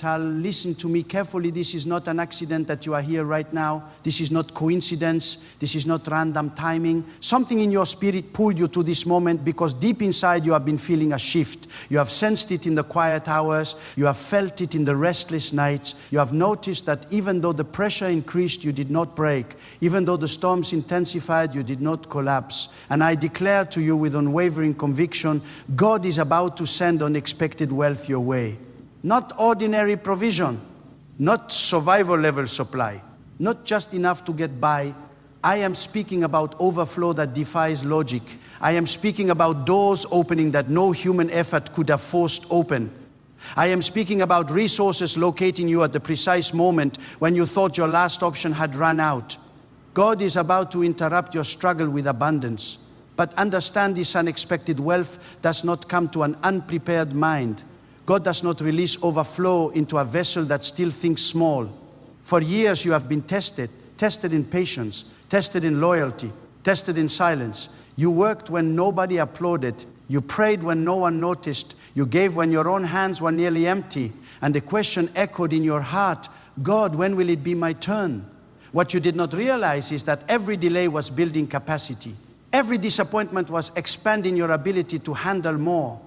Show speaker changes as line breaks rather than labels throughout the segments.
Tal, listen to me carefully. This is not an accident that you are here right now. This is not coincidence. This is not random timing. Something in your spirit pulled you to this moment because deep inside you have been feeling a shift. You have sensed it in the quiet hours. You have felt it in the restless nights. You have noticed that even though the pressure increased, you did not break. Even though the storms intensified, you did not collapse. And I declare to you with unwavering conviction, God is about to send unexpected wealth your way. Not ordinary provision, not survival level supply, not just enough to get by. I am speaking about overflow that defies logic. I am speaking about doors opening that no human effort could have forced open. I am speaking about resources locating you at the precise moment when you thought your last option had run out. God is about to interrupt your struggle with abundance. But understand, this unexpected wealth does not come to an unprepared mind. God does not release overflow into a vessel that still thinks small. For years you have been tested in patience, tested in loyalty, tested in silence. You worked when nobody applauded. You prayed when no one noticed. You gave when your own hands were nearly empty. And the question echoed in your heart, God, when will it be my turn? What you did not realize is that every delay was building capacity. Every disappointment was expanding your ability to handle more.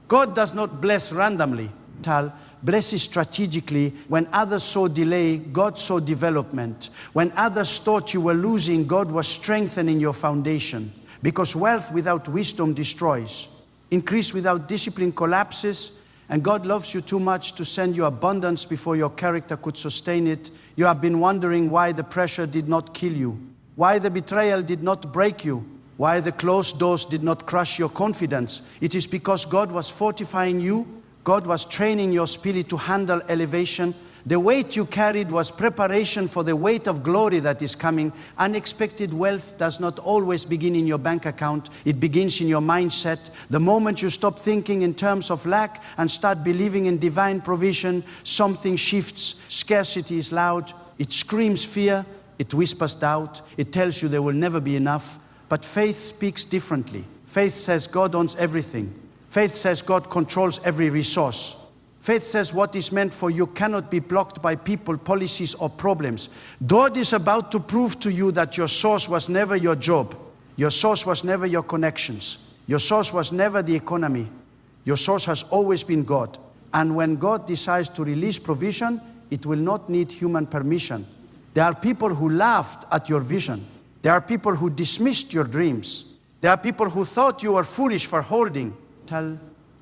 God does not bless randomly. Tal blesses strategically. When others saw delay, God saw development. When others thought you were losing, God was strengthening your foundation. Because wealth without wisdom destroys. Increase without discipline collapses. And God loves you too much to send you abundance before your character could sustain it. You have been wondering why the pressure did not kill you. Why the betrayal did not break you. Why the closed doors did not crush your confidence. It is because God was fortifying you. God was training your spirit to handle elevation. The weight you carried was preparation for the weight of glory that is coming. Unexpected wealth does not always begin in your bank account. It begins in your mindset. The moment you stop thinking in terms of lack and start believing in divine provision, something shifts. Scarcity is loud. It screams fear. It whispers doubt. It tells you there will never be enough. But faith speaks differently. Faith says God owns everything. Faith says God controls every resource. Faith says what is meant for you cannot be blocked by people, policies, or problems. God is about to prove to you that your source was never your job. Your source was never your connections. Your source was never the economy. Your source has always been God. And when God decides to release provision, it will not need human permission. There are people who laughed at your vision. There are people who dismissed your dreams. There are people who thought you were foolish for holding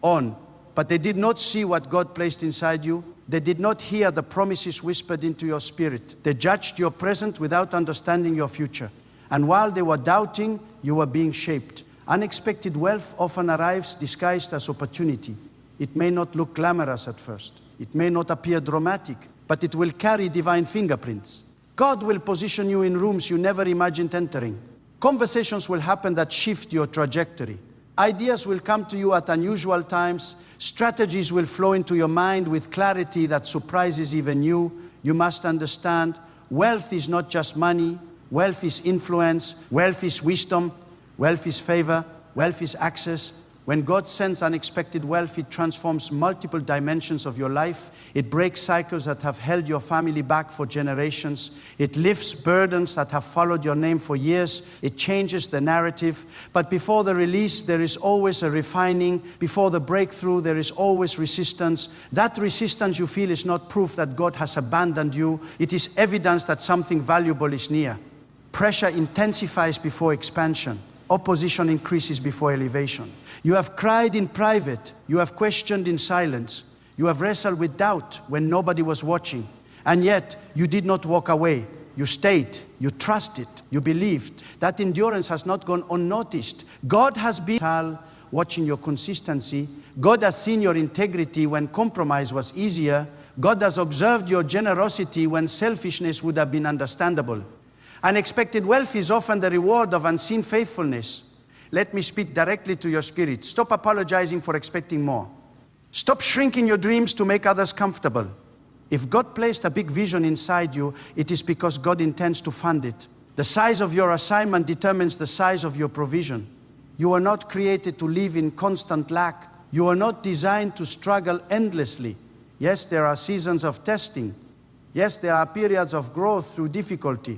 on, but they did not see what God placed inside you. They did not hear the promises whispered into your spirit. They judged your present without understanding your future. And while they were doubting, you were being shaped. Unexpected wealth often arrives disguised as opportunity. It may not look glamorous at first. It may not appear dramatic, but it will carry divine fingerprints. God will position you in rooms you never imagined entering. Conversations will happen that shift your trajectory. Ideas will come to you at unusual times. Strategies will flow into your mind with clarity that surprises even you. You must understand, wealth is not just money. Wealth is influence. Wealth is wisdom. Wealth is favor. Wealth is access. When God sends unexpected wealth, it transforms multiple dimensions of your life. It breaks cycles that have held your family back for generations. It lifts burdens that have followed your name for years. It changes the narrative. But before the release, there is always a refining. Before the breakthrough, there is always resistance. That resistance you feel is not proof that God has abandoned you. It is evidence that something valuable is near. Pressure intensifies before expansion. Opposition increases before elevation. You have cried in private. You have questioned in silence. You have wrestled with doubt when nobody was watching. And yet, you did not walk away. You stayed. You trusted. You believed. That endurance has not gone unnoticed. God has been watching your consistency. God has seen your integrity when compromise was easier. God has observed your generosity when selfishness would have been understandable. Unexpected wealth is often the reward of unseen faithfulness. Let me speak directly to your spirit. Stop apologizing for expecting more. Stop shrinking your dreams to make others comfortable. If God placed a big vision inside you, it is because God intends to fund it. The size of your assignment determines the size of your provision. You are not created to live in constant lack. You are not designed to struggle endlessly. Yes, there are seasons of testing. Yes, there are periods of growth through difficulty.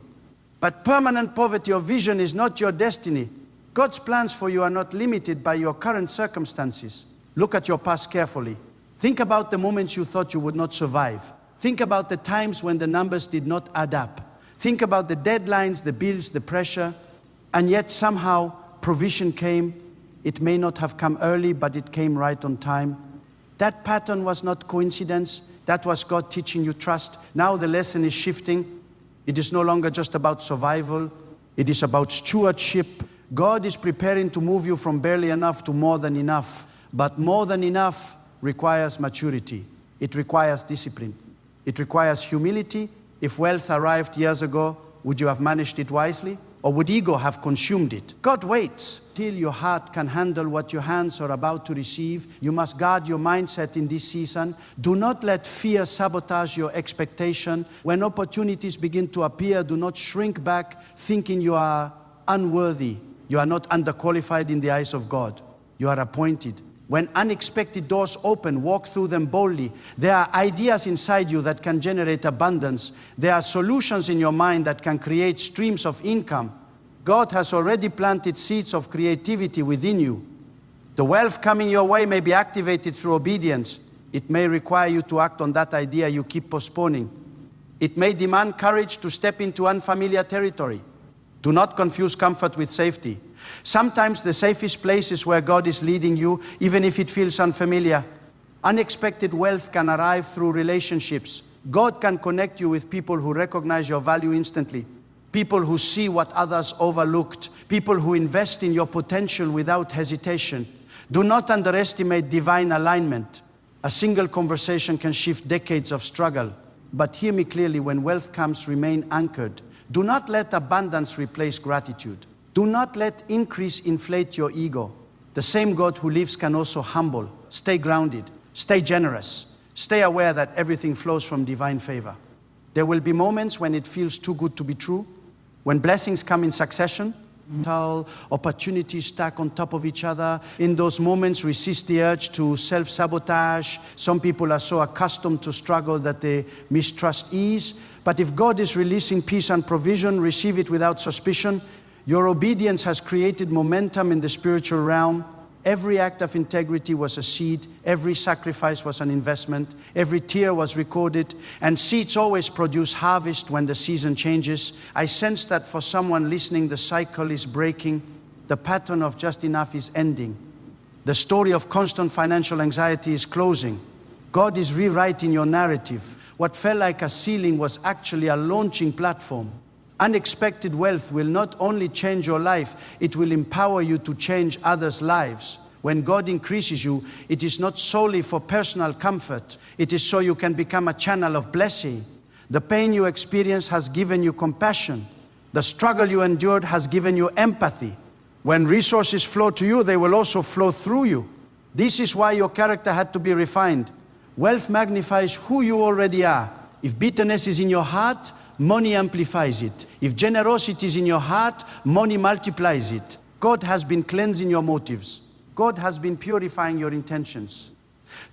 But permanent poverty of vision is not your destiny. God's plans for you are not limited by your current circumstances. Look at your past carefully. Think about the moments you thought you would not survive. Think about the times when the numbers did not add up. Think about the deadlines, the bills, the pressure, and yet somehow provision came. It may not have come early, but it came right on time. That pattern was not coincidence. That was God teaching you trust. Now the lesson is shifting. It is no longer just about survival. It is about stewardship. God is preparing to move you from barely enough to more than enough. But more than enough requires maturity. It requires discipline. It requires humility. If wealth arrived years ago, would you have managed it wisely? Or would ego have consumed it? God waits till your heart can handle what your hands are about to receive. You must guard your mindset in this season. Do not let fear sabotage your expectation. When opportunities begin to appear, do not shrink back thinking you are unworthy. You are not underqualified in the eyes of God. You are appointed. When unexpected doors open, walk through them boldly. There are ideas inside you that can generate abundance. There are solutions in your mind that can create streams of income. God has already planted seeds of creativity within you. The wealth coming your way may be activated through obedience. It may require you to act on that idea you keep postponing. It may demand courage to step into unfamiliar territory. Do not confuse comfort with safety. Sometimes the safest place is where God is leading you, even if it feels unfamiliar. Unexpected wealth can arrive through relationships. God can connect you with people who recognize your value instantly. People who see what others overlooked. People who invest in your potential without hesitation. Do not underestimate divine alignment. A single conversation can shift decades of struggle. But hear me clearly, when wealth comes, remain anchored. Do not let abundance replace gratitude. Do not let increase inflate your ego. The same God who lives can also humble. Stay grounded. Stay generous. Stay aware that everything flows from divine favor. There will be moments when it feels too good to be true, when blessings come in succession, opportunities stack on top of each other. In those moments, resist the urge to self-sabotage. Some people are so accustomed to struggle that they mistrust ease. But if God is releasing peace and provision, receive it without suspicion. Your obedience has created momentum in the spiritual realm. Every act of integrity was a seed. Every sacrifice was an investment. Every tear was recorded. And seeds always produce harvest when the season changes. I sense that for someone listening, the cycle is breaking. The pattern of just enough is ending. The story of constant financial anxiety is closing. God is rewriting your narrative. What felt like a ceiling was actually a launching platform. Unexpected wealth will not only change your life, it will empower you to change others' lives. When God increases you, it is not solely for personal comfort. It is so you can become a channel of blessing. The pain you experience has given you compassion. The struggle you endured has given you empathy. When resources flow to you, they will also flow through you. This is why your character had to be refined. Wealth magnifies who you already are. If bitterness is in your heart, money amplifies it. If generosity is in your heart, money multiplies it. God has been cleansing your motives. God has been purifying your intentions.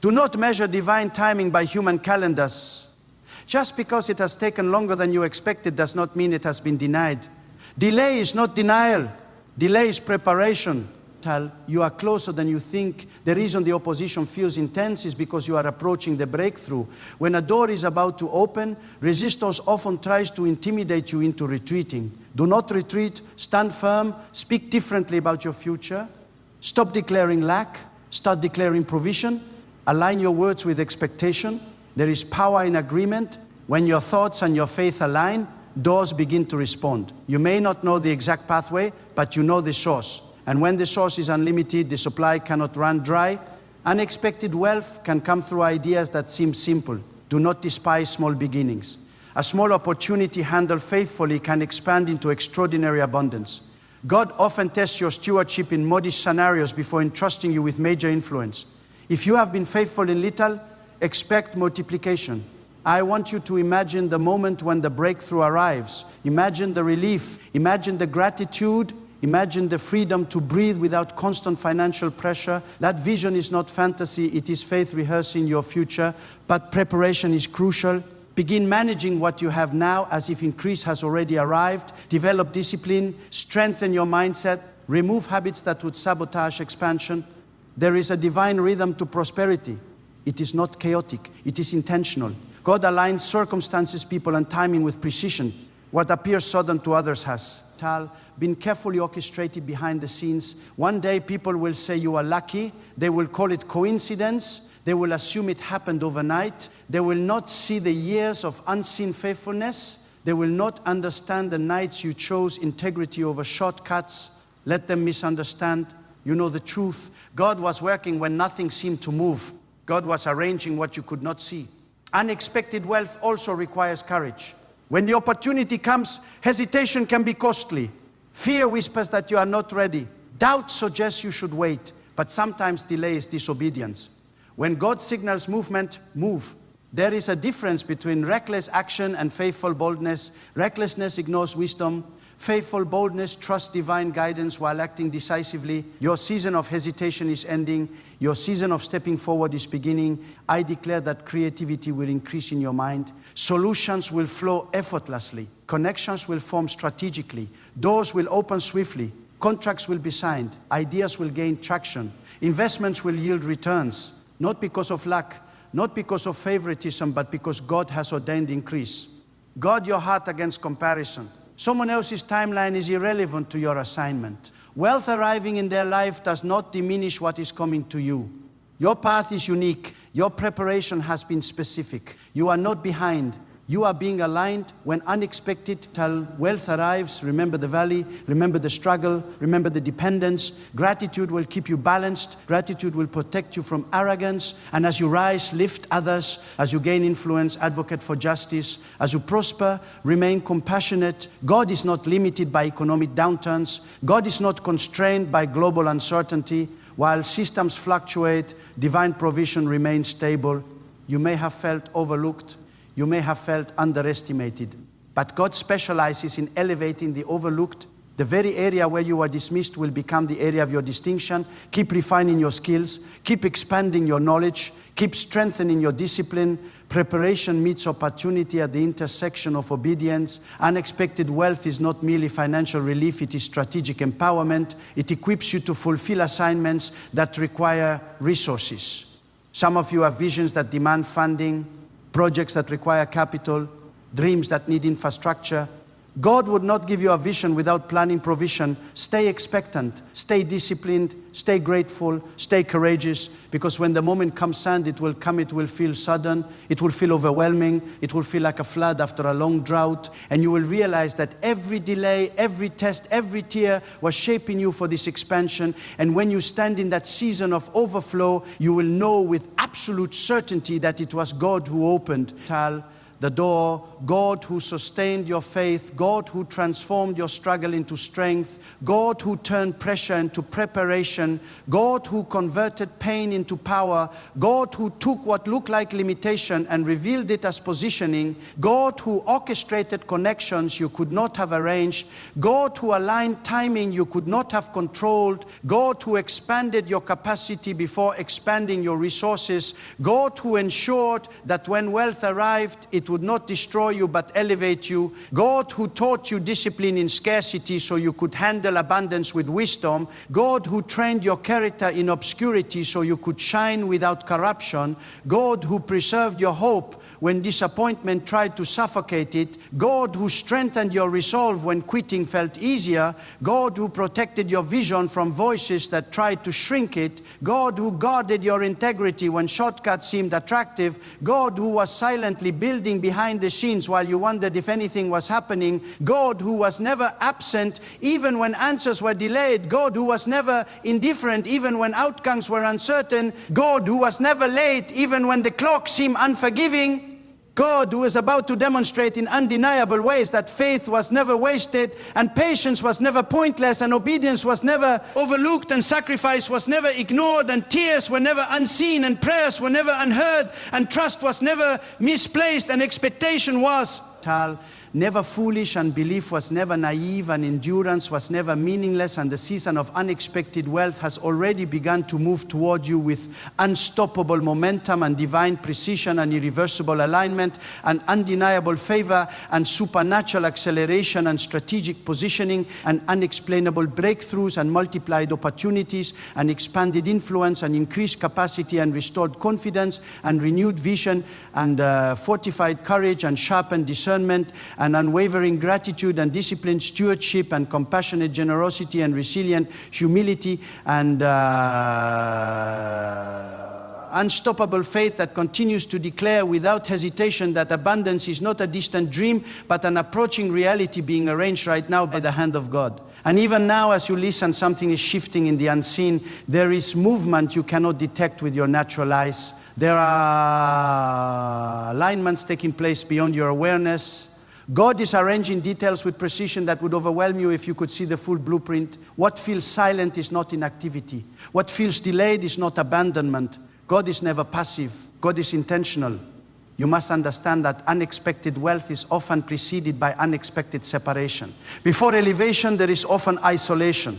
Do not measure divine timing by human calendars. Just because it has taken longer than you expected does not mean it has been denied. Delay is not denial. Delay is preparation. You are closer than you think. The reason the opposition feels intense is because you are approaching the breakthrough. When a door is about to open, resistance often tries to intimidate you into retreating. Do not retreat. Stand firm. Speak differently about your future. Stop declaring lack. Start declaring provision. Align your words with expectation. There is power in agreement. When your thoughts and your faith align, doors begin to respond. You may not know the exact pathway, but you know the source. And when the source is unlimited, the supply cannot run dry. Unexpected wealth can come through ideas that seem simple. Do not despise small beginnings. A small opportunity handled faithfully can expand into extraordinary abundance. God often tests your stewardship in modest scenarios before entrusting you with major influence. If you have been faithful in little, expect multiplication. I want you to imagine the moment when the breakthrough arrives. Imagine the relief. Imagine the gratitude. Imagine the freedom to breathe without constant financial pressure. That vision is not fantasy, it is faith rehearsing your future, but preparation is crucial. Begin managing what you have now as if increase has already arrived. Develop discipline, strengthen your mindset, remove habits that would sabotage expansion. There is a divine rhythm to prosperity. It is not chaotic, it is intentional. God aligns circumstances, people, and timing with precision. What appears sudden to others has been carefully orchestrated behind the scenes. One day people will say you are lucky. They will call it coincidence. They will assume it happened overnight. They will not see the years of unseen faithfulness. They will not understand the nights you chose integrity over shortcuts. Let them misunderstand. You know the truth. God was working when nothing seemed to move. God was arranging what you could not see. Unexpected wealth also requires courage. When the opportunity comes, hesitation can be costly. Fear whispers that you are not ready. Doubt suggests you should wait, but sometimes delay is disobedience. When God signals movement, move. There is a difference between reckless action and faithful boldness. Recklessness ignores wisdom. Faithful boldness trusts divine guidance while acting decisively. Your season of hesitation is ending. Your season of stepping forward is beginning. I declare that creativity will increase in your mind. Solutions will flow effortlessly. Connections will form strategically. Doors will open swiftly. Contracts will be signed. Ideas will gain traction. Investments will yield returns. Not because of luck, not because of favoritism, but because God has ordained increase. Guard your heart against comparison. Someone else's timeline is irrelevant to your assignment. Wealth arriving in their life does not diminish what is coming to you. Your path is unique. Your preparation has been specific. You are not behind. You are being aligned. When unexpected wealth arrives, remember the valley, remember the struggle, remember the dependence. Gratitude will keep you balanced. Gratitude will protect you from arrogance. And as you rise, lift others. As you gain influence, advocate for justice. As you prosper, remain compassionate. God is not limited by economic downturns. God is not constrained by global uncertainty. While systems fluctuate, divine provision remains stable. You may have felt overlooked. You may have felt underestimated, but God specializes in elevating the overlooked. The very area where you are dismissed will become the area of your distinction. Keep refining your skills. Keep expanding your knowledge. Keep strengthening your discipline. Preparation meets opportunity at the intersection of obedience. Unexpected wealth is not merely financial relief, it is strategic empowerment. It equips you to fulfill assignments that require resources. Some of you have visions that demand funding, projects that require capital, dreams that need infrastructure. God would not give you a vision without planning provision. Stay expectant, stay disciplined, stay grateful, stay courageous, because when the moment comes and it will come, it will feel sudden, it will feel overwhelming, it will feel like a flood after a long drought, and you will realize that every delay, every test, every tear was shaping you for this expansion. And when you stand in that season of overflow, you will know with absolute certainty that it was God who opened the door, God who sustained your faith, God who transformed your struggle into strength, God who turned pressure into preparation, God who converted pain into power, God who took what looked like limitation and revealed it as positioning, God who orchestrated connections you could not have arranged, God who aligned timing you could not have controlled, God who expanded your capacity before expanding your resources, God who ensured that when wealth arrived, it would not destroy you but elevate you. God who taught you discipline in scarcity so you could handle abundance with wisdom. God who trained your character in obscurity so you could shine without corruption. God who preserved your hope when disappointment tried to suffocate it. God who strengthened your resolve when quitting felt easier. God who protected your vision from voices that tried to shrink it. God who guarded your integrity when shortcuts seemed attractive. God who was silently building behind the scenes while you wondered if anything was happening. God who was never absent even when answers were delayed. God who was never indifferent even when outcomes were uncertain. God who was never late even when the clock seemed unforgiving. God who is about to demonstrate in undeniable ways that faith was never wasted, and patience was never pointless, and obedience was never overlooked, and sacrifice was never ignored, and tears were never unseen, and prayers were never unheard, and trust was never misplaced, and expectation was never foolish, and belief was never naive, and endurance was never meaningless, and the season of unexpected wealth has already begun to move toward you with unstoppable momentum and divine precision and irreversible alignment and undeniable favor and supernatural acceleration and strategic positioning and unexplainable breakthroughs and multiplied opportunities and expanded influence and increased capacity and restored confidence and renewed vision and fortified courage and sharpened discernment and unwavering gratitude and disciplined stewardship and compassionate generosity and resilient humility and unstoppable faith that continues to declare without hesitation that abundance is not a distant dream, but an approaching reality being arranged right now by the hand of God. And even now, as you listen, something is shifting in the unseen. There is movement you cannot detect with your natural eyes. There are alignments taking place beyond your awareness. God is arranging details with precision that would overwhelm you if you could see the full blueprint. What feels silent is not inactivity. What feels delayed is not abandonment. God is never passive. God is intentional. You must understand that unexpected wealth is often preceded by unexpected separation. Before elevation, there is often isolation.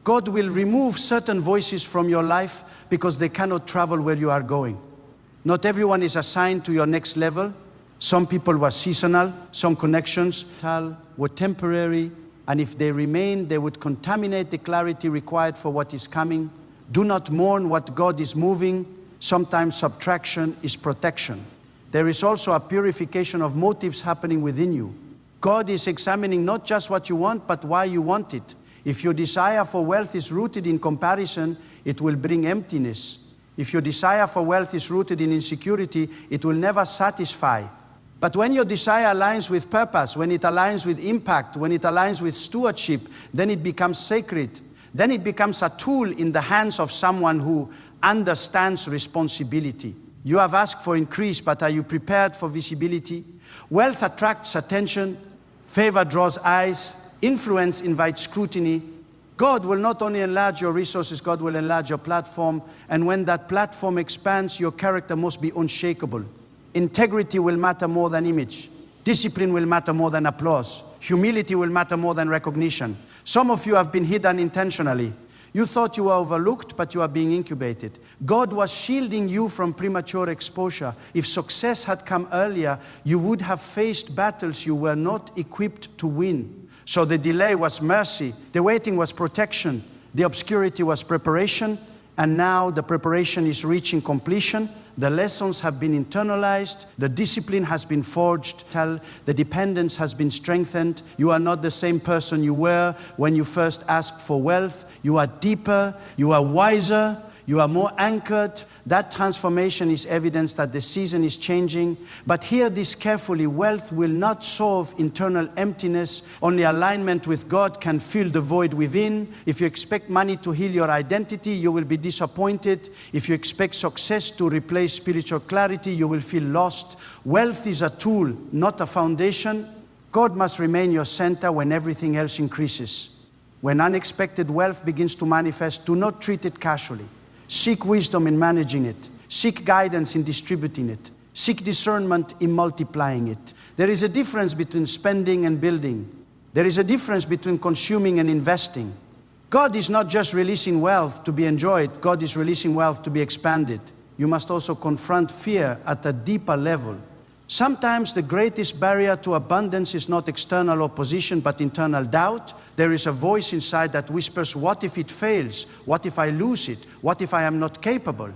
God will remove certain voices from your life because they cannot travel where you are going. Not everyone is assigned to your next level. Some people were seasonal, some connections were temporary, and if they remain, they would contaminate the clarity required for what is coming. Do not mourn what God is moving. Sometimes subtraction is protection. There is also a purification of motives happening within you. God is examining not just what you want, but why you want it. If your desire for wealth is rooted in comparison, it will bring emptiness. If your desire for wealth is rooted in insecurity, it will never satisfy. But when your desire aligns with purpose, when it aligns with impact, when it aligns with stewardship, then it becomes sacred. Then it becomes a tool in the hands of someone who understands responsibility. You have asked for increase, but are you prepared for visibility? Wealth attracts attention, favor draws eyes, influence invites scrutiny. God will not only enlarge your resources, God will enlarge your platform. And when that platform expands, your character must be unshakable. Integrity will matter more than image. Discipline will matter more than applause. Humility will matter more than recognition. Some of you have been hidden intentionally. You thought you were overlooked, but you are being incubated. God was shielding you from premature exposure. If success had come earlier, you would have faced battles you were not equipped to win. So the delay was mercy, the waiting was protection, the obscurity was preparation, and now the preparation is reaching completion. The lessons have been internalized, the discipline has been forged, the dependence has been strengthened. You are not the same person you were when you first asked for wealth. You are deeper, you are wiser, you are more anchored. That transformation is evidence that the season is changing. But hear this carefully, wealth will not solve internal emptiness. Only alignment with God can fill the void within. If you expect money to heal your identity, you will be disappointed. If you expect success to replace spiritual clarity, you will feel lost. Wealth is a tool, not a foundation. God must remain your center when everything else increases. When unexpected wealth begins to manifest, do not treat it casually. Seek wisdom in managing it. Seek guidance in distributing it. Seek discernment in multiplying it. There is a difference between spending and building. There is a difference between consuming and investing. God is not just releasing wealth to be enjoyed. God is releasing wealth to be expanded. You must also confront fear at a deeper level. Sometimes the greatest barrier to abundance is not external opposition, but internal doubt. There is a voice inside that whispers, what if it fails? What if I lose it? What if I am not capable?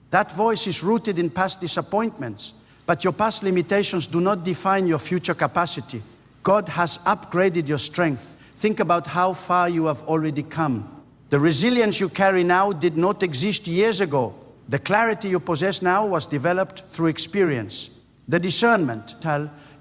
That voice is rooted in past disappointments, but your past limitations do not define your future capacity. God has upgraded your strength. Think about how far you have already come. The resilience you carry now did not exist years ago. The clarity you possess now was developed through experience. The discernment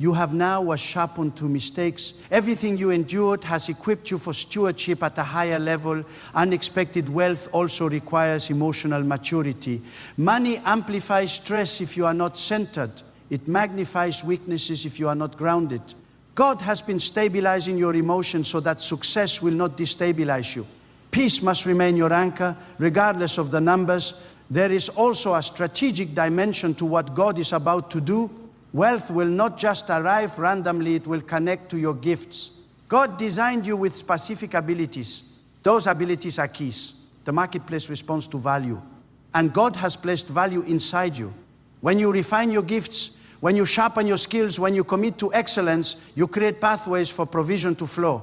you have now was sharpened to mistakes. Everything you endured has equipped you for stewardship at a higher level. Unexpected wealth also requires emotional maturity. Money amplifies stress if you are not centered. It magnifies weaknesses if you are not grounded. God has been stabilizing your emotions so that success will not destabilize you. Peace must remain your anchor, regardless of the numbers. There is also a strategic dimension to what God is about to do. Wealth will not just arrive randomly, it will connect to your gifts. God designed you with specific abilities. Those abilities are keys. The marketplace responds to value. And God has placed value inside you. When you refine your gifts, when you sharpen your skills, when you commit to excellence, you create pathways for provision to flow.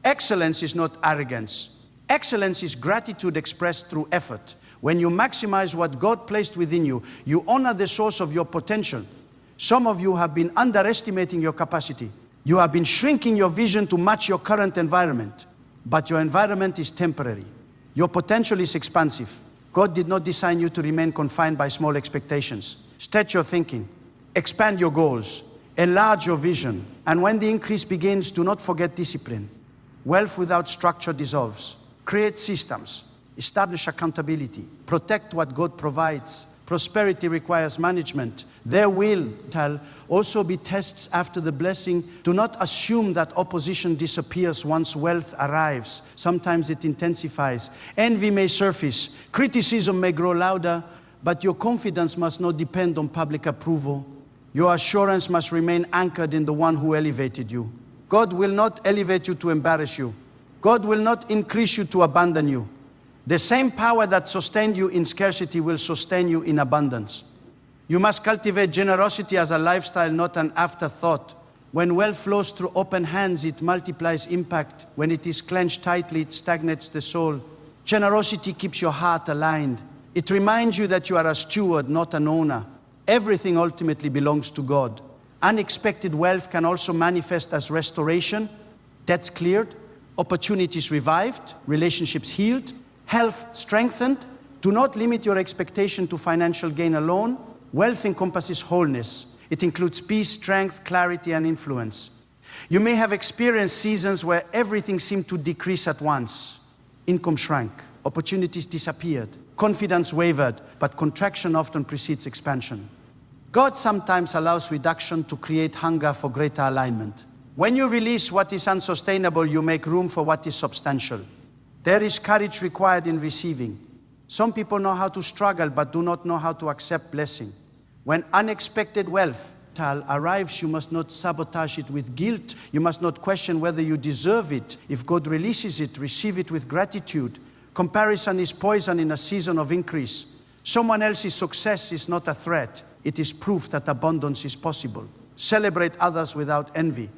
Excellence is not arrogance. Excellence is gratitude expressed through effort. When you maximize what God placed within you, you honor the source of your potential. Some of you have been underestimating your capacity. You have been shrinking your vision to match your current environment. But your environment is temporary. Your potential is expansive. God did not design you to remain confined by small expectations. Stretch your thinking. Expand your goals. Enlarge your vision. And when the increase begins, do not forget discipline. Wealth without structure dissolves. Create systems. Establish accountability. Protect what God provides. Prosperity requires management. There will also be tests after the blessing. Do not assume that opposition disappears once wealth arrives. Sometimes it intensifies. Envy may surface. Criticism may grow louder. But your confidence must not depend on public approval. Your assurance must remain anchored in the one who elevated you. God will not elevate you to embarrass you. God will not increase you to abandon you. The same power that sustained you in scarcity will sustain you in abundance. You must cultivate generosity as a lifestyle, not an afterthought. When wealth flows through open hands, it multiplies impact. When it is clenched tightly, it stagnates the soul. Generosity keeps your heart aligned. It reminds you that you are a steward, not an owner. Everything ultimately belongs to God. Unexpected wealth can also manifest as restoration, debts cleared, opportunities revived, relationships healed, health strengthened. Do not limit your expectation to financial gain alone. Wealth encompasses wholeness. It includes peace, strength, clarity, and influence. You may have experienced seasons where everything seemed to decrease at once. Income shrank, opportunities disappeared, confidence wavered, but contraction often precedes expansion. God sometimes allows reduction to create hunger for greater alignment. When you release what is unsustainable, you make room for what is substantial. There is courage required in receiving. Some people know how to struggle but do not know how to accept blessing. When unexpected wealth arrives, you must not sabotage it with guilt. You must not question whether you deserve it. If God releases it, receive it with gratitude. Comparison is poison in a season of increase. Someone else's success is not a threat. It is proof that abundance is possible. Celebrate others without envy.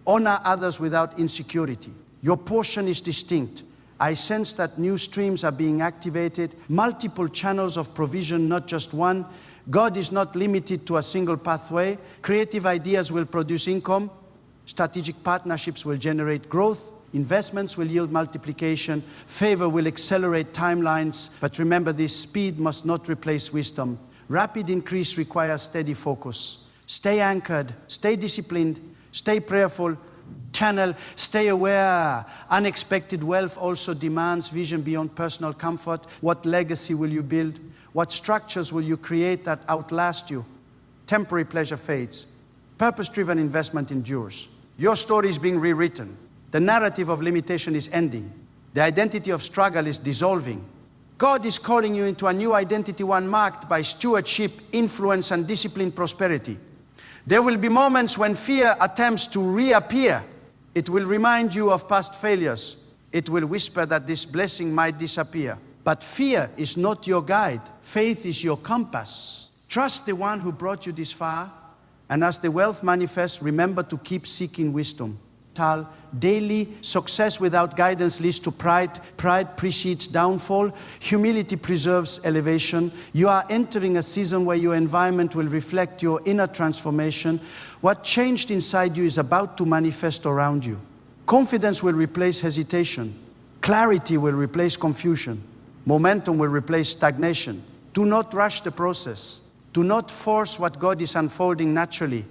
Honor others without insecurity. Your portion is distinct. I sense that new streams are being activated, multiple channels of provision, not just one. God is not limited to a single pathway. Creative ideas will produce income. Strategic partnerships will generate growth. Investments will yield multiplication. Favor will accelerate timelines. But remember, this speed must not replace wisdom. Rapid increase requires steady focus. Stay anchored, stay disciplined, stay prayerful. Channel, stay aware. Unexpected wealth also demands vision beyond personal comfort. What legacy will you build? What structures will you create that outlast you? Temporary pleasure fades. Purpose-driven investment endures. Your story is being rewritten. The narrative of limitation is ending. The identity of struggle is dissolving. God is calling you into a new identity, one marked by stewardship, influence, and disciplined prosperity. There will be moments when fear attempts to reappear. It will remind you of past failures. It will whisper that this blessing might disappear. But fear is not your guide. Faith is your compass. Trust the one who brought you this far. And as the wealth manifests, remember to keep seeking wisdom. Daily success without guidance leads to pride. Pride precedes downfall. Humility preserves elevation. You are entering a season where your environment will reflect your inner transformation. What changed inside you is about to manifest around you. Confidence will replace hesitation. Clarity will replace confusion. Momentum will replace stagnation. Do not rush the process. Do not force what God is unfolding naturally.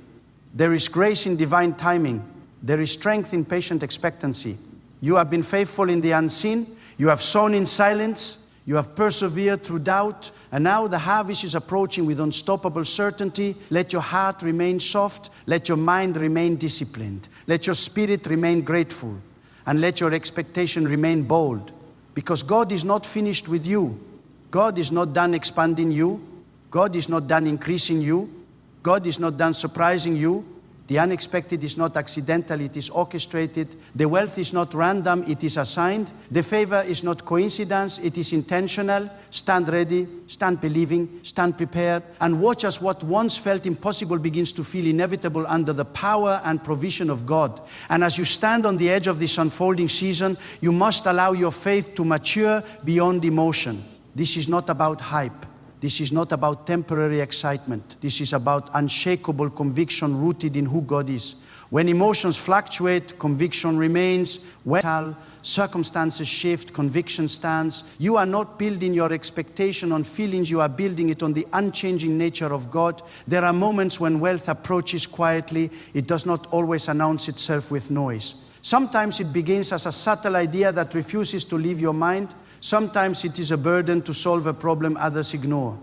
There is grace in divine timing. There is strength in patient expectancy. You have been faithful in the unseen. You have sown in silence. You have persevered through doubt. And now the harvest is approaching with unstoppable certainty. Let your heart remain soft. Let your mind remain disciplined. Let your spirit remain grateful. And let your expectation remain bold. Because God is not finished with you. God is not done expanding you. God is not done increasing you. God is not done surprising you. The unexpected is not accidental, it is orchestrated. The wealth is not random, it is assigned. The favor is not coincidence, it is intentional. Stand ready, stand believing, stand prepared, and watch as what once felt impossible begins to feel inevitable under the power and provision of God. And as you stand on the edge of this unfolding season, you must allow your faith to mature beyond emotion. This is not about hype. This is not about temporary excitement. This is about unshakable conviction rooted in who God is. When emotions fluctuate, conviction remains. When circumstances shift, conviction stands. You are not building your expectation on feelings, you are building it on the unchanging nature of God. There are moments when wealth approaches quietly. It does not always announce itself with noise. Sometimes it begins as a subtle idea that refuses to leave your mind. Sometimes it is a burden to solve a problem others ignore.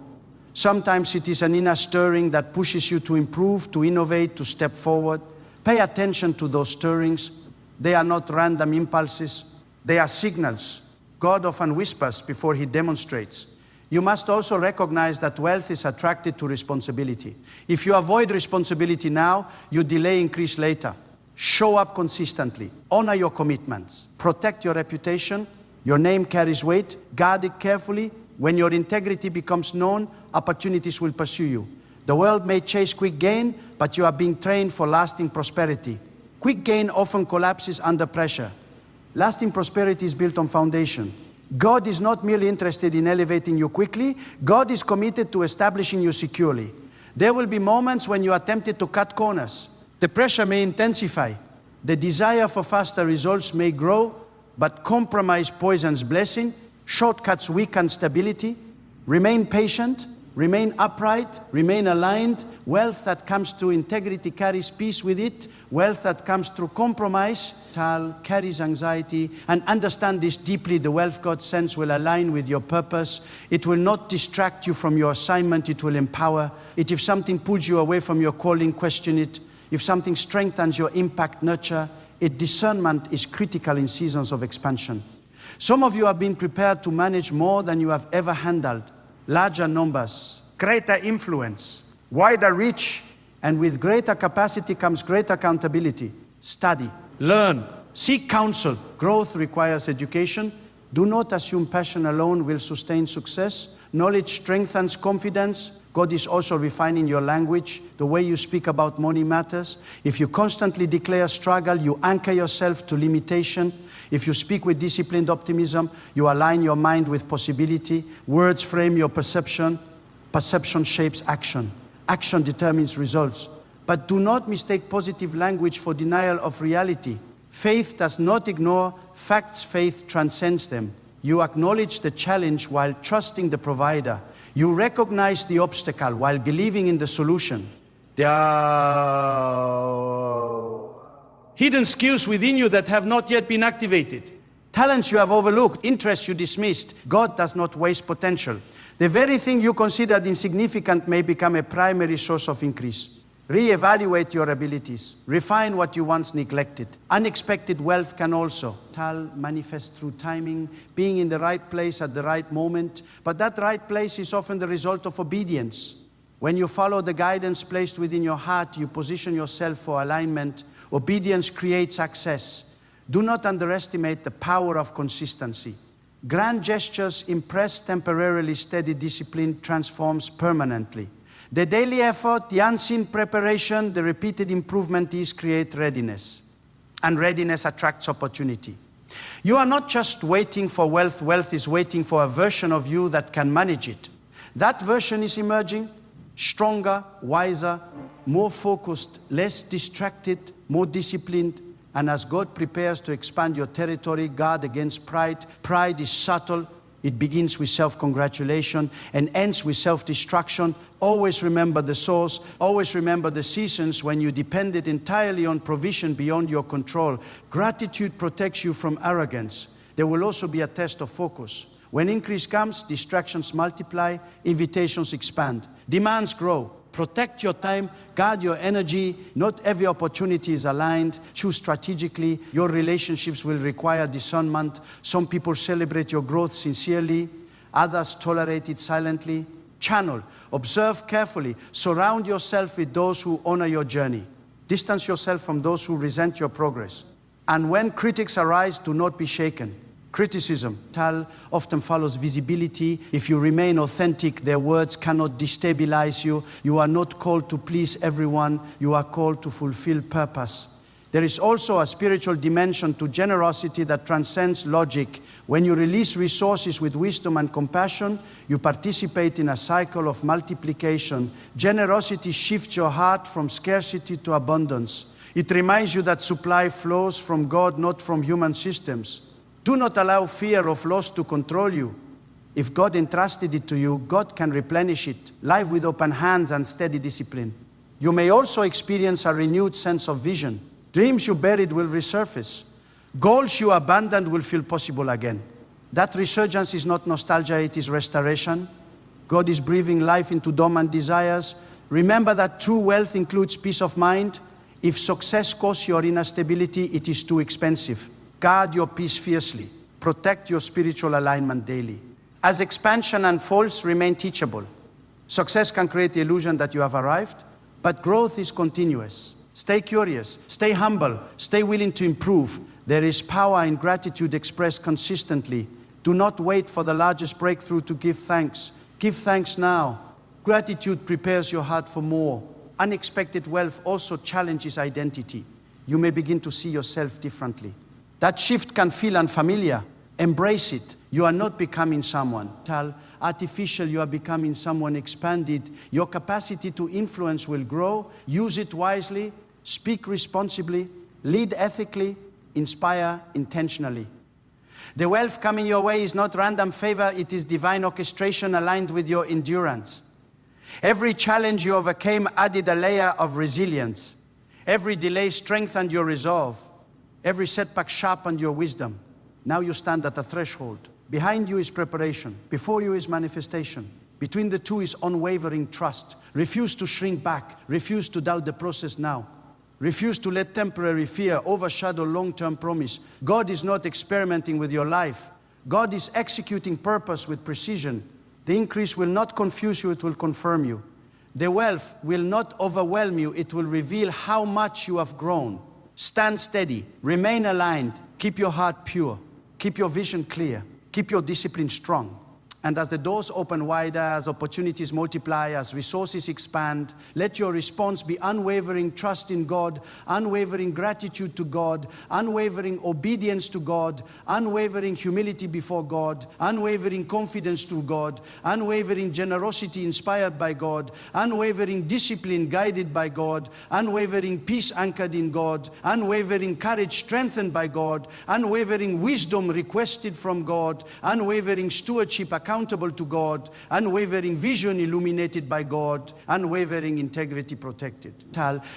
Sometimes it is an inner stirring that pushes you to improve, to innovate, to step forward. Pay attention to those stirrings. They are not random impulses. They are signals. God often whispers before he demonstrates. You must also recognize that wealth is attracted to responsibility. If you avoid responsibility now, you delay increase later. Show up consistently. Honor your commitments. Protect your reputation. Your name carries weight. Guard it carefully. When your integrity becomes known, opportunities will pursue you. The world may chase quick gain, but you are being trained for lasting prosperity. Quick gain often collapses under pressure. Lasting prosperity is built on foundation. God is not merely interested in elevating you quickly. God is committed to establishing you securely. There will be moments when you are tempted to cut corners. The pressure may intensify. The desire for faster results may grow. But compromise poisons blessing, shortcuts weaken stability. Remain patient, remain upright, remain aligned. Wealth that comes through integrity carries peace with it. Wealth that comes through compromise carries anxiety. And understand this deeply, the wealth God sends will align with your purpose. It will not distract you from your assignment, it will empower it. If something pulls you away from your calling, question it. If something strengthens your impact, nurture it. Discernment is critical in seasons of expansion. Some of you have been prepared to manage more than you have ever handled. Larger numbers, greater influence, wider reach, and with greater capacity comes greater accountability. Study, learn, seek counsel. Growth requires education. Do not assume passion alone will sustain success. Knowledge strengthens confidence. God is also refining your language. The way you speak about money matters. If you constantly declare struggle, you anchor yourself to limitation. If you speak with disciplined optimism, you align your mind with possibility. Words frame your perception. Perception shapes action. Action determines results. But do not mistake positive language for denial of reality. Faith does not ignore facts. Faith transcends them. You acknowledge the challenge while trusting the provider. You recognize the obstacle while believing in the solution. There are hidden skills within you that have not yet been activated. Talents you have overlooked, interests you dismissed. God does not waste potential. The very thing you considered insignificant may become a primary source of increase. Reevaluate your abilities. Refine what you once neglected. Unexpected wealth can also manifest through timing, being in the right place at the right moment. But that right place is often the result of obedience. When you follow the guidance placed within your heart, you position yourself for alignment. Obedience creates access. Do not underestimate the power of consistency. Grand gestures impress temporarily. Steady discipline transforms permanently. The daily effort, the unseen preparation, the repeated improvement is create readiness. And readiness attracts opportunity. You are not just waiting for wealth. Wealth is waiting for a version of you that can manage it. That version is emerging, stronger, wiser, more focused, less distracted, more disciplined. And as God prepares to expand your territory, guard against pride. Pride is subtle. It begins with self-congratulation and ends with self-destruction. Always remember the source. Always remember the seasons when you depended entirely on provision beyond your control. Gratitude protects you from arrogance. There will also be a test of focus. When increase comes, distractions multiply, invitations expand, demands grow. Protect your time, guard your energy. Not every opportunity is aligned. Choose strategically. Your relationships will require discernment. Some people celebrate your growth sincerely. Others tolerate it silently. Channel. Observe carefully. Surround yourself with those who honor your journey. Distance yourself from those who resent your progress. And when critics arise, do not be shaken. Criticism often follows visibility. If you remain authentic, their words cannot destabilize you. You are not called to please everyone. You are called to fulfill purpose. There is also a spiritual dimension to generosity that transcends logic. When you release resources with wisdom and compassion, you participate in a cycle of multiplication. Generosity shifts your heart from scarcity to abundance. It reminds you that supply flows from God, not from human systems. Do not allow fear of loss to control you. If God entrusted it to you, God can replenish it. Live with open hands and steady discipline. You may also experience a renewed sense of vision. Dreams you buried will resurface. Goals you abandoned will feel possible again. That resurgence is not nostalgia, it is restoration. God is breathing life into dormant desires. Remember that true wealth includes peace of mind. If success costs your inner stability, it is too expensive. Guard your peace fiercely. Protect your spiritual alignment daily. As expansion unfolds, remain teachable. Success can create the illusion that you have arrived, but growth is continuous. Stay curious, stay humble, stay willing to improve. There is power in gratitude expressed consistently. Do not wait for the largest breakthrough to give thanks. Give thanks now. Gratitude prepares your heart for more. Unexpected wealth also challenges identity. You may begin to see yourself differently. That shift can feel unfamiliar. Embrace it. You are not becoming someone artificial, you are becoming someone expanded. Your capacity to influence will grow. Use it wisely. Speak responsibly. Lead ethically. Inspire intentionally. The wealth coming your way is not random favor, it is divine orchestration aligned with your endurance. Every challenge you overcame added a layer of resilience. Every delay strengthened your resolve. Every setback sharpened your wisdom. Now you stand at a threshold. Behind you is preparation. Before you is manifestation. Between the two is unwavering trust. Refuse to shrink back. Refuse to doubt the process now. Refuse to let temporary fear overshadow long-term promise. God is not experimenting with your life. God is executing purpose with precision. The increase will not confuse you, it will confirm you. The wealth will not overwhelm you, it will reveal how much you have grown. Stand steady, remain aligned, keep your heart pure, keep your vision clear, keep your discipline strong. And as the doors open wider, as opportunities multiply, as resources expand, let your response be unwavering trust in God, unwavering gratitude to God, unwavering obedience to God, unwavering humility before God, unwavering confidence to God, unwavering generosity inspired by God, unwavering discipline guided by God, unwavering peace anchored in God, unwavering courage strengthened by God, unwavering wisdom requested from God, unwavering stewardship accountable to God, unwavering vision illuminated by God, unwavering integrity protected.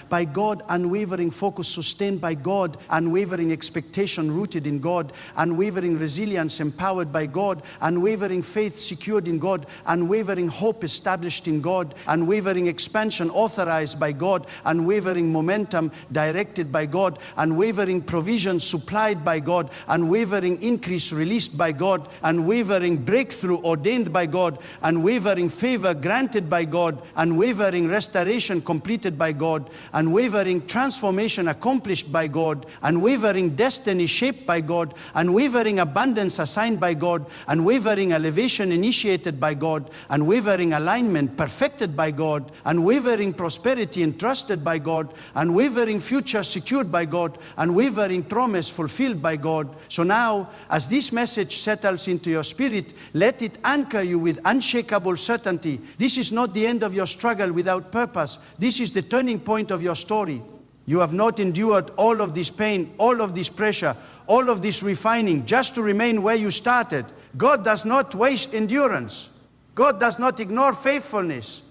By God, unwavering focus sustained by God, unwavering expectation rooted in God, unwavering resilience empowered by God, unwavering faith secured in God, unwavering hope established in God, unwavering expansion authorized by God, unwavering momentum directed by God, unwavering provision supplied by God, unwavering increase released by God, unwavering breakthrough ordained by God, unwavering favor granted by God, unwavering restoration completed by God, unwavering transformation accomplished by God, unwavering destiny shaped by God, unwavering abundance assigned by God, unwavering elevation initiated by God, unwavering alignment perfected by God, unwavering prosperity entrusted by God, unwavering future secured by God, unwavering promise fulfilled by God. So now, as this message settles into your spirit, let it anchor you with unshakable certainty. This is not the end of your struggle without purpose. This is the turning point of your story. You have not endured all of this pain, all of this pressure, all of this refining just to remain where you started. God does not waste endurance. God does not ignore faithfulness.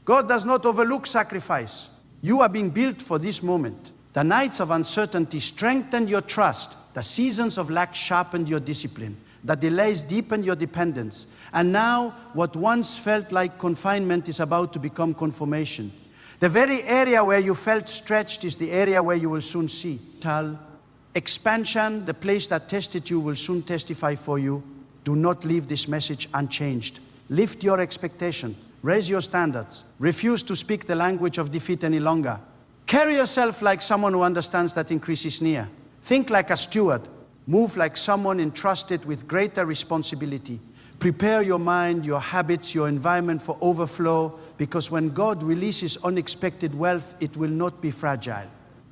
God does not overlook sacrifice. You are being built for this moment. The nights of uncertainty strengthened your trust. The seasons of lack sharpened your discipline. The delays deepened your dependence. And now, what once felt like confinement is about to become confirmation. The very area where you felt stretched is the area where you will soon see. Expansion, the place that tested you, will soon testify for you. Do not leave this message unchanged. Lift your expectation. Raise your standards. Refuse to speak the language of defeat any longer. Carry yourself like someone who understands that increase is near. Think like a steward. Move like someone entrusted with greater responsibility. Prepare your mind, your habits, your environment for overflow, because when God releases unexpected wealth, it will not be fragile.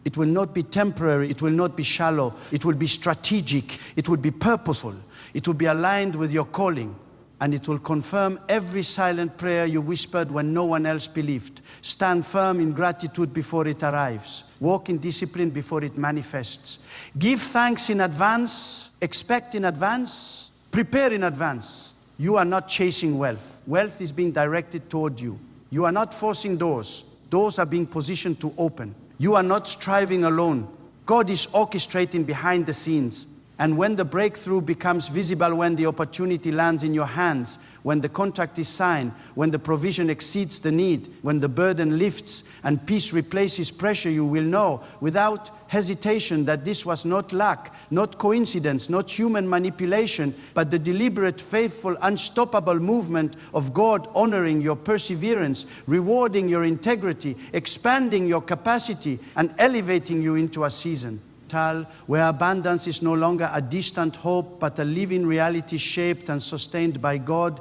It will not be temporary. It will not be shallow. It will be strategic. It will be purposeful. It will be aligned with your calling. And it will confirm every silent prayer you whispered when no one else believed. Stand firm in gratitude before it arrives. Walk in discipline before it manifests. Give thanks in advance. Expect in advance. Prepare in advance. You are not chasing wealth. Wealth is being directed toward you. You are not forcing doors. Doors are being positioned to open. You are not striving alone. God is orchestrating behind the scenes. And when the breakthrough becomes visible, when the opportunity lands in your hands, when the contract is signed, when the provision exceeds the need, when the burden lifts and peace replaces pressure, you will know without hesitation that this was not luck, not coincidence, not human manipulation, but the deliberate, faithful, unstoppable movement of God honoring your perseverance, rewarding your integrity, expanding your capacity, and elevating you into a season. Where abundance is no longer a distant hope, but a living reality shaped and sustained by God.